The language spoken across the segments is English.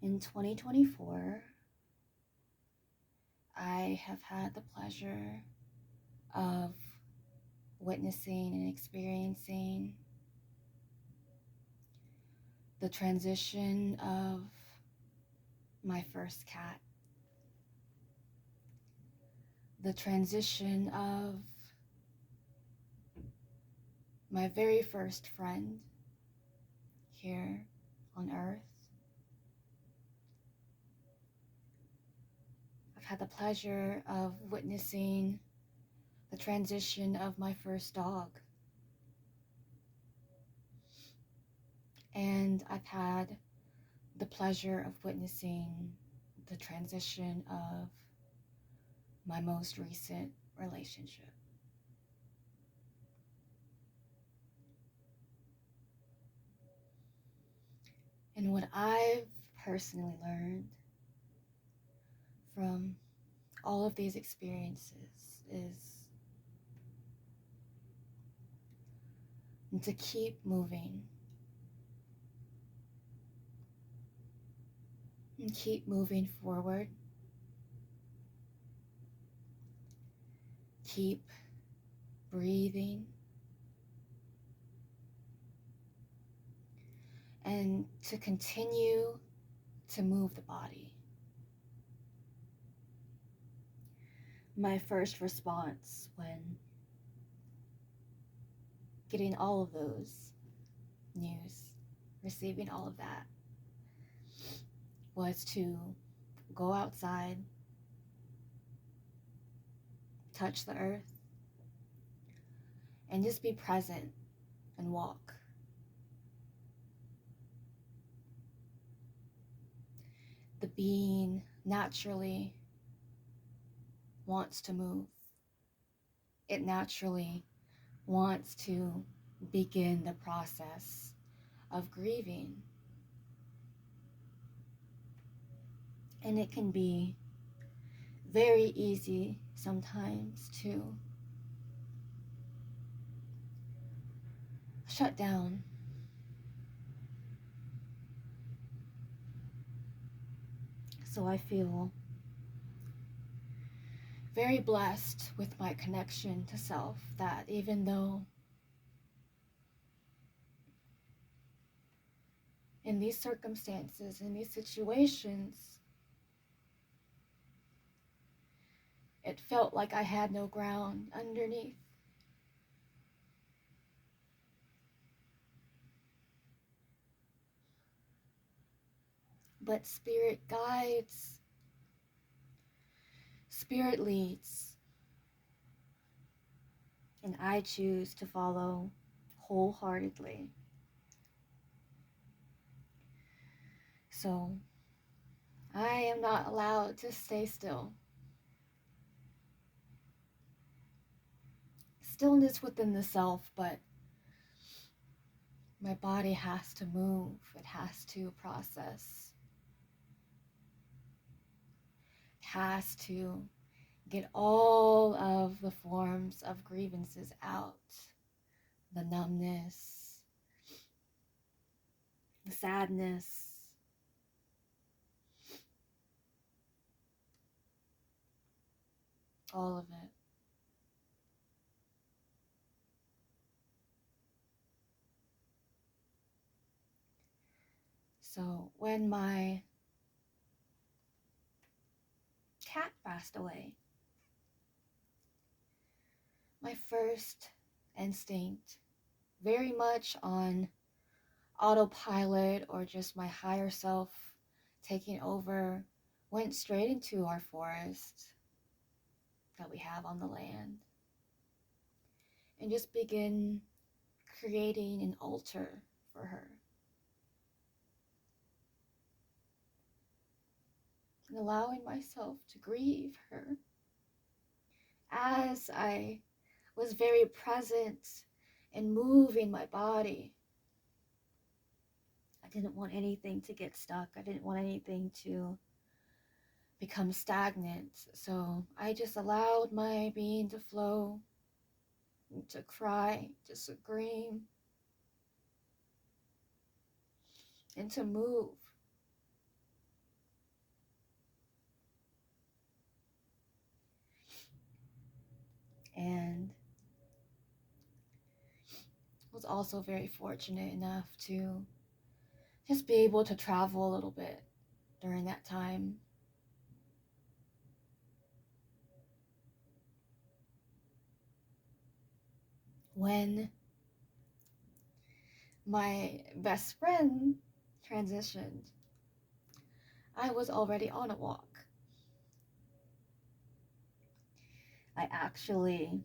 In 2024, I have had the pleasure of witnessing and experiencing the transition of my first cat, the transition of my very first friend here on Earth. I've had the pleasure of witnessing the transition of my first dog. And I've had the pleasure of witnessing the transition of my most recent relationship. And what I've personally learned from all of these experiences is to keep moving and keep moving forward. Keep breathing and to continue to move the body. My first response when getting all of those news, receiving all of that, was to go outside, touch the earth, and just be present and walk. The being naturally wants to move. It naturally wants to begin the process of grieving. And it can be very easy sometimes to shut down. So I feel very blessed with my connection to self, that even though in these circumstances, in these situations, it felt like I had no ground underneath, but Spirit guides, Spirit leads, and I choose to follow wholeheartedly. So I am not allowed to stay still. Stillness within the self, but my body has to move, it has to process, it has to get all of the forms of grievances out, the numbness, the sadness, all of it. So when my cat passed away, my first instinct, very much on autopilot or just my higher self taking over, went straight into our forest that we have on the land and just begin creating an altar for her. And allowing myself to grieve her as I was very present and moving my body. I didn't want anything to get stuck. I didn't want anything to become stagnant. So I just allowed my being to flow, to cry, to scream, and to move. also very fortunate enough to just be able to travel a little bit during that time. When my best friend transitioned, I was already on a walk. I actually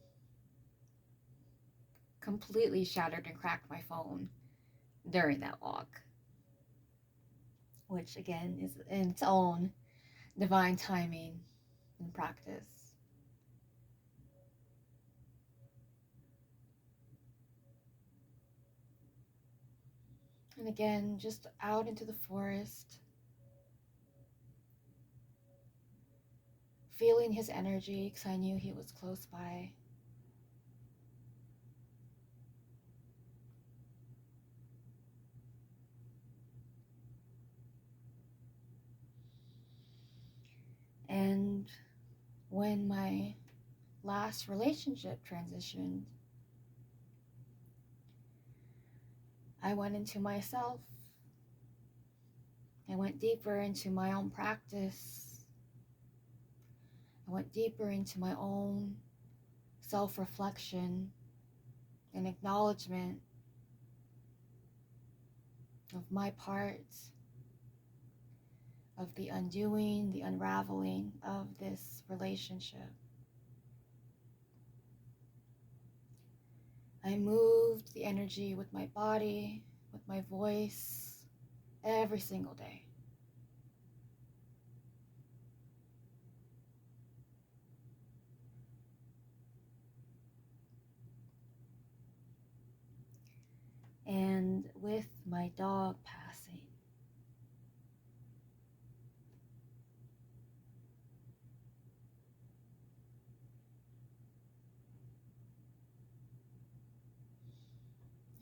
completely shattered and cracked my phone during that walk, which again is in its own divine timing and practice. And again, just out into the forest, feeling his energy because I knew he was close by. And when my last relationship transitioned, I went into myself. I went deeper into my own practice. I went deeper into my own self-reflection and acknowledgement of my part of the undoing, the unraveling of this relationship. I moved the energy with my body, with my voice, every single day. And with my dog passing,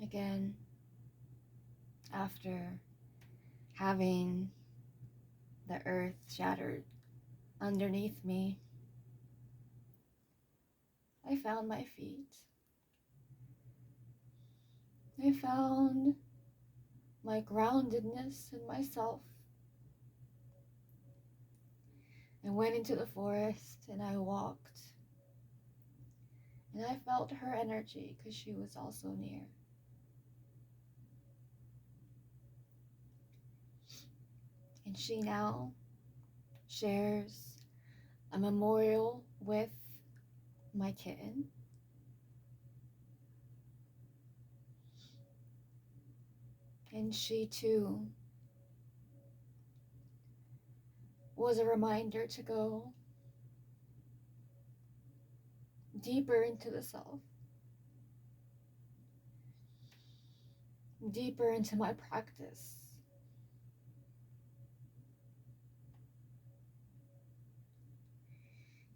again, after having the earth shattered underneath me, I found my feet. I found my groundedness in myself. I went into the forest and I walked. And I felt her energy because she was also near. And she now shares a memorial with my kitten. And she too was a reminder to go deeper into the self, deeper into my practice.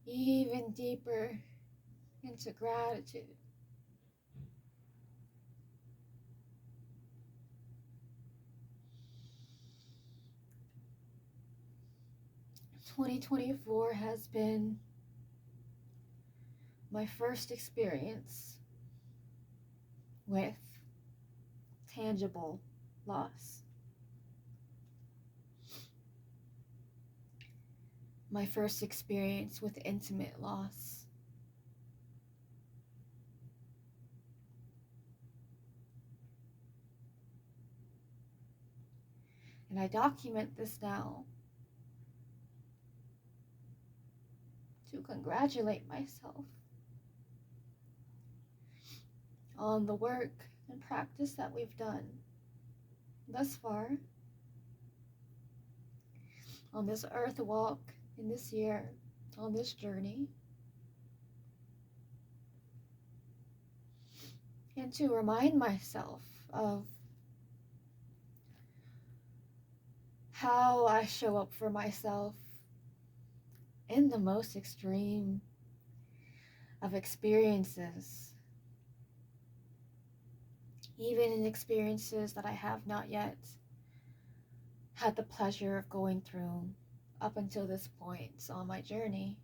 Even deeper into gratitude. 2024 has been my first experience with tangible loss. My first experience with intimate loss. And I document this now to congratulate myself on the work and practice that we've done thus far on this earth walk in this year, on this journey, and to remind myself of how I show up for myself in the most extreme of experiences, even in experiences that I have not yet had the pleasure of going through up until this point on my journey.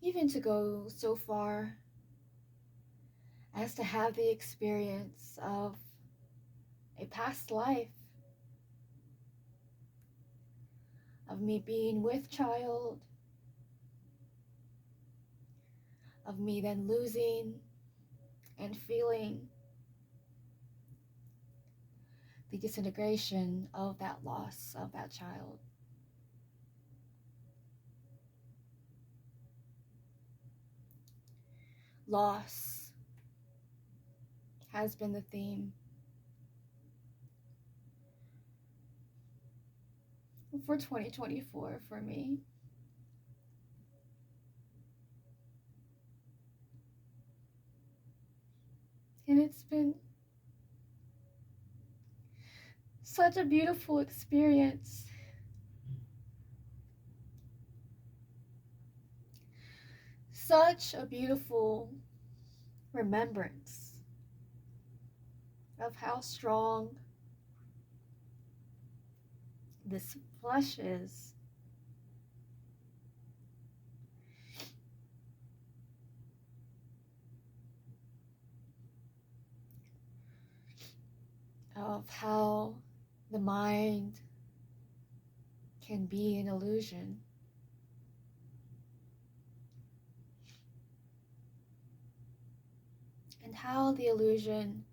even to go so far as to have the experience of a past life, of me being with child, of me then losing and feeling the disintegration of that loss of that child. Loss has been the theme for 2024 for me. And it's been such a beautiful experience. Such a beautiful remembrance of how strong this flesh is. Of how the mind can be an illusion. And how the illusion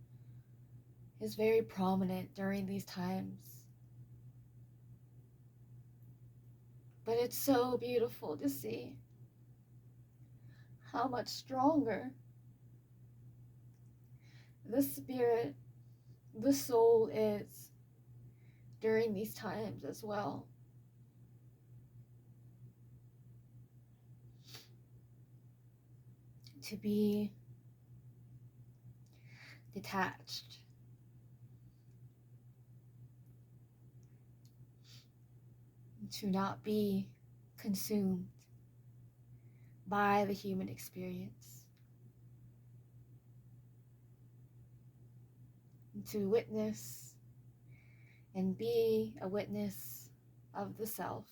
is very prominent during these times. But it's so beautiful to see how much stronger the spirit, the soul is during these times as well. To be detached. To not be consumed by the human experience. To witness and be a witness of the self.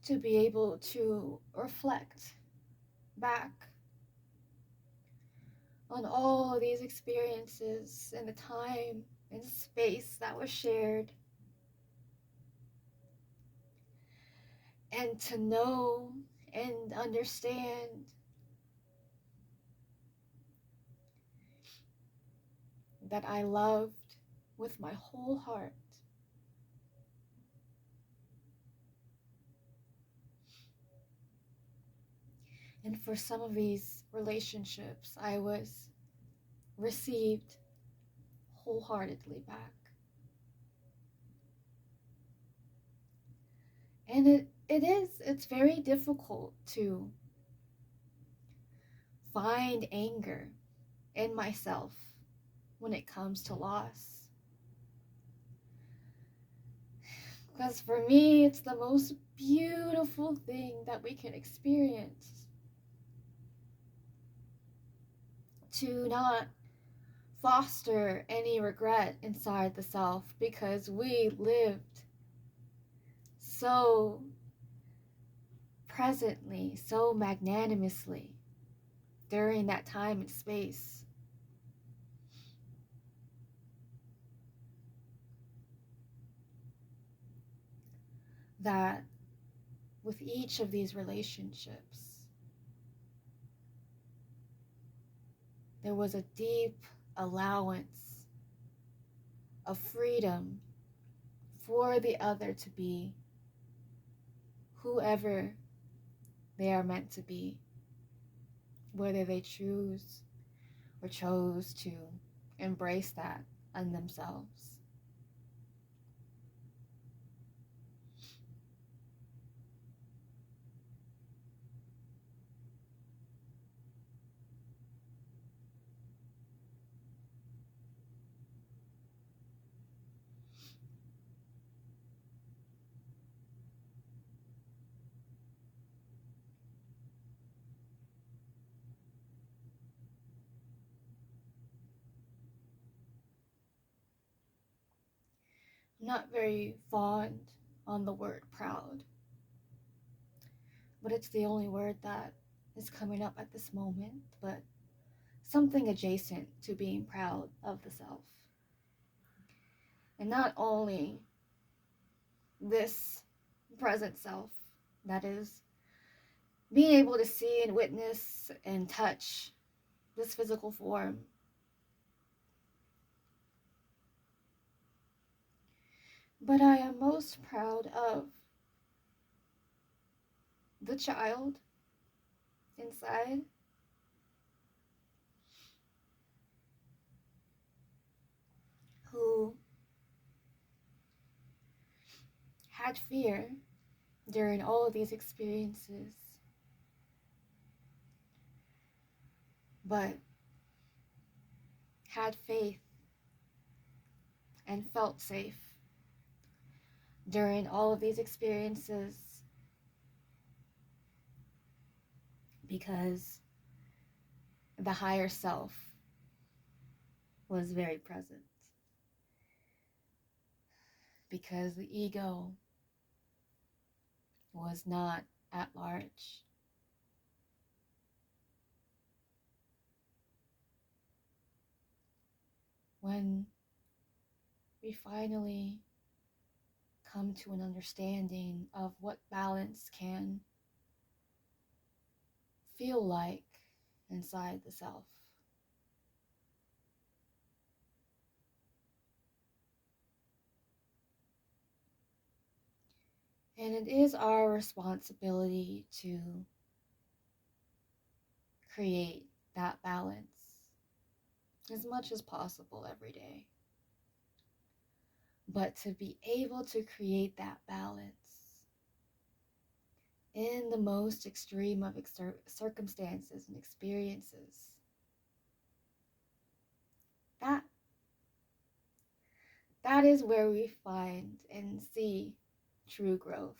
To be able to reflect back on all of these experiences and the time and space that was shared. And to know and understand that I loved with my whole heart. And for some of these relationships, I was received wholeheartedly back. And it's very difficult to find anger in myself when it comes to loss. Because for me, it's the most beautiful thing that we can experience. To not foster any regret inside the self, because we lived so presently, so magnanimously during that time and space. That with each of these relationships, there was a deep allowance of freedom for the other to be whoever they are meant to be, whether they choose or chose to embrace that in themselves. not very fond on the word proud, but it's the only word that is coming up at this moment. But something adjacent to being proud of the self. And not only this present self, that is, being able to see and witness and touch this physical form, but I am most proud of the child inside who had fear during all of these experiences, but had faith and felt safe during all of these experiences because the higher self was very present, because the ego was not at large. When we finally come to an understanding of what balance can feel like inside the self, and it is our responsibility to create that balance as much as possible every day. But to be able to create that balance in the most extreme of circumstances and experiences, that that is where we find and see true growth.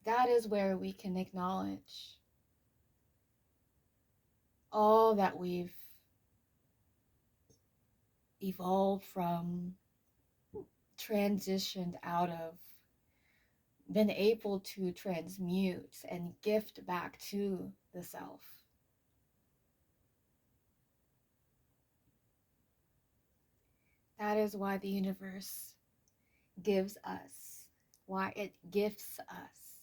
That is where we can acknowledge all that we've evolved from, transitioned out of, been able to transmute and gift back to the self. That is why the universe gives us, why it gifts us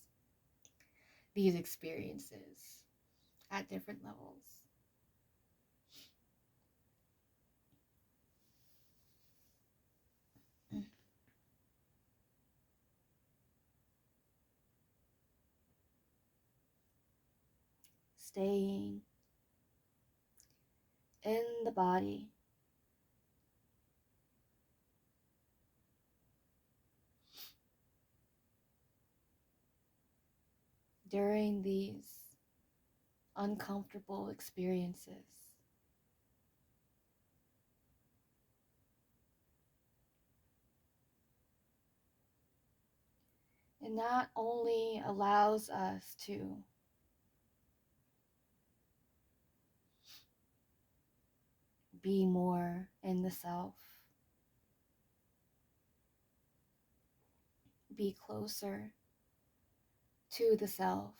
these experiences at different levels. Staying in the body, during these uncomfortable experiences. It not only allows us to be more in the self, be closer to the self,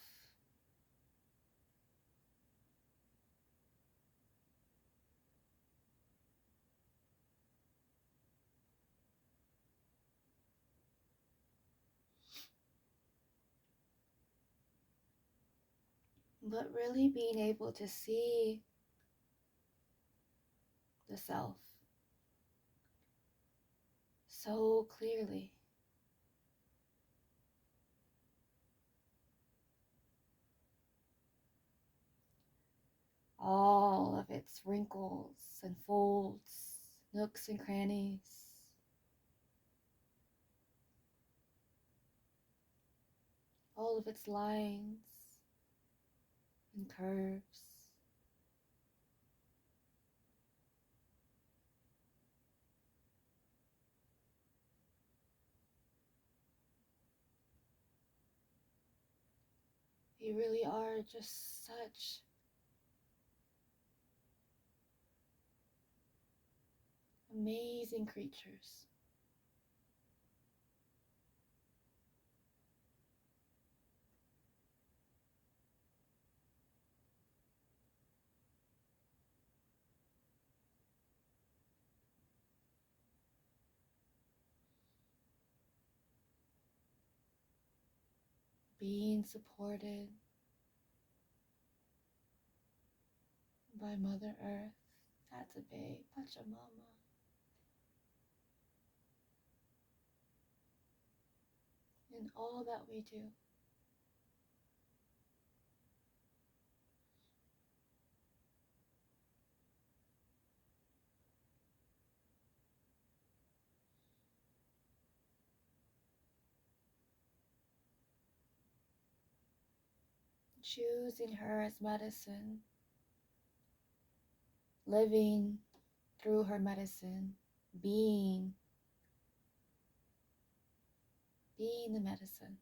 but really being able to see the self so clearly. All of its wrinkles and folds, nooks and crannies, all of its lines and curves. You really are just such amazing creatures. Being supported by Mother Earth, Tatabe, Pachamama. In all that we do. Choosing her as medicine, living through her medicine, being the medicine.